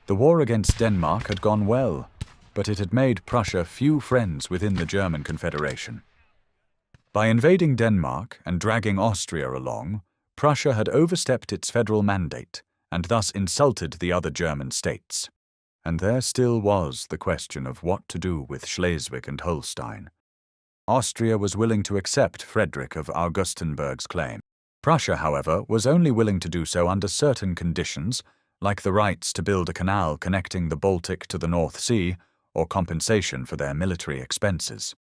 The war against Denmark had gone well, but it had made Prussia few friends within the German Confederation. By invading Denmark and dragging Austria along, Prussia had overstepped its federal mandate and thus insulted the other German states. And there still was the question of what to do with Schleswig and Holstein. Austria was willing to accept Frederick of Augustenburg's claim. Prussia, however, was only willing to do so under certain conditions, like the rights to build a canal connecting the Baltic to the North Sea or compensation for their military expenses.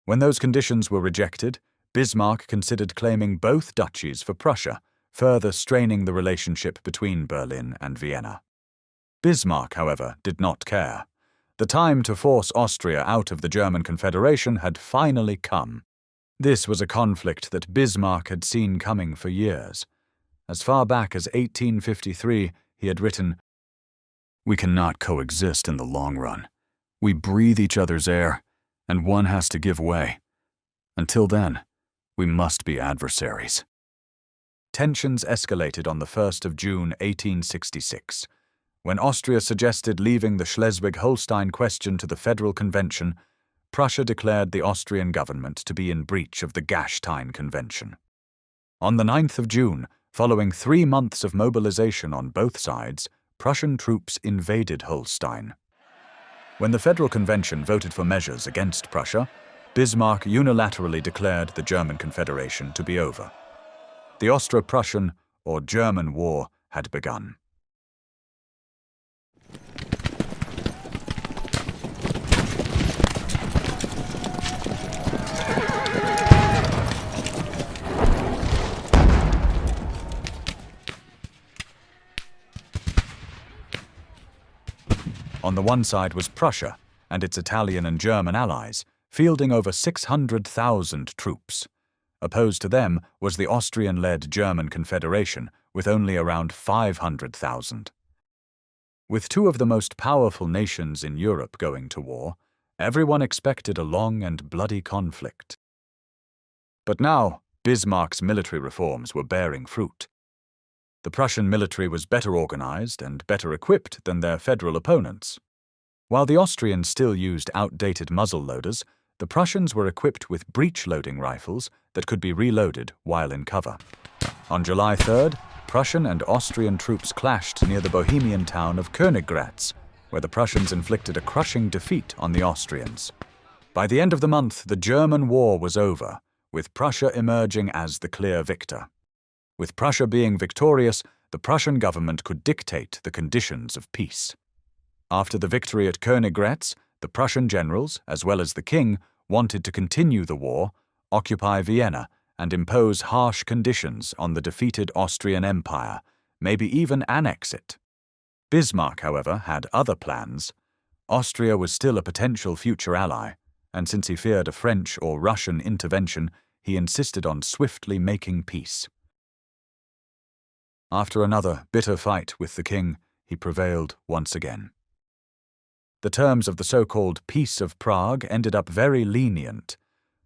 When those conditions were rejected, Bismarck considered claiming both duchies for Prussia, further straining the relationship between Berlin and Vienna. Bismarck, however, did not care. The time to force Austria out of the German Confederation had finally come. This was a conflict that Bismarck had seen coming for years. As far back as 1853, he had written, "We cannot coexist in the long run. We breathe each other's air, and one has to give way. Until then, we must be adversaries." Tensions escalated on the 1st of June 1866. When Austria suggested leaving the Schleswig-Holstein question to the Federal Convention, Prussia declared the Austrian government to be in breach of the Gastein Convention. On the 9th of June, following 3 months of mobilization on both sides, Prussian troops invaded Holstein. When the Federal Convention voted for measures against Prussia, Bismarck unilaterally declared the German Confederation to be over. The Austro-Prussian, or German War, had begun. On the one side was Prussia and its Italian and German allies, fielding over 600,000 troops. Opposed to them was the Austrian-led German Confederation, with only around 500,000. With two of the most powerful nations in Europe going to war, everyone expected a long and bloody conflict. But now, Bismarck's military reforms were bearing fruit. The Prussian military was better organized and better equipped than their federal opponents. While the Austrians still used outdated muzzle loaders, the Prussians were equipped with breech-loading rifles that could be reloaded while in cover. On July 3rd, Prussian and Austrian troops clashed near the Bohemian town of Königgrätz, where the Prussians inflicted a crushing defeat on the Austrians. By the end of the month, the German war was over, with Prussia emerging as the clear victor. With Prussia being victorious, the Prussian government could dictate the conditions of peace. After the victory at Königgrätz, the Prussian generals, as well as the king, wanted to continue the war, occupy Vienna, and impose harsh conditions on the defeated Austrian Empire, maybe even annex it. Bismarck, however, had other plans. Austria was still a potential future ally, and since he feared a French or Russian intervention, he insisted on swiftly making peace. After another bitter fight with the king, he prevailed once again. The terms of the so-called Peace of Prague ended up very lenient.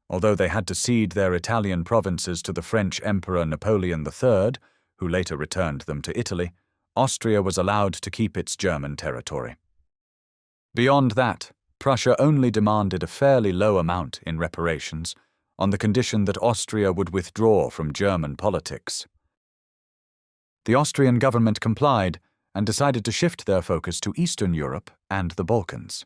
Although they had to cede their Italian provinces to the French Emperor Napoleon III, who later returned them to Italy, Austria was allowed to keep its German territory. Beyond that, Prussia only demanded a fairly low amount in reparations, on the condition that Austria would withdraw from German politics. The Austrian government complied and decided to shift their focus to Eastern Europe and the Balkans.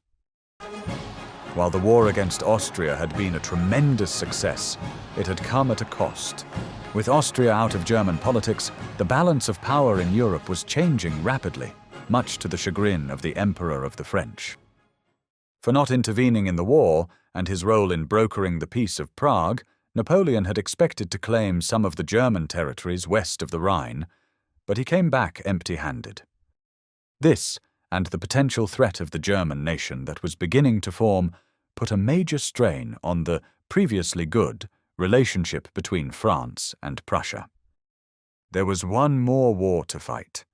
While the war against Austria had been a tremendous success, it had come at a cost. With Austria out of German politics, the balance of power in Europe was changing rapidly, much to the chagrin of the Emperor of the French. For not intervening in the war and his role in brokering the Peace of Prague, Napoleon had expected to claim some of the German territories west of the Rhine, but he came back empty-handed. This, and the potential threat of the German nation that was beginning to form, put a major strain on the previously good relationship between France and Prussia. There was one more war to fight.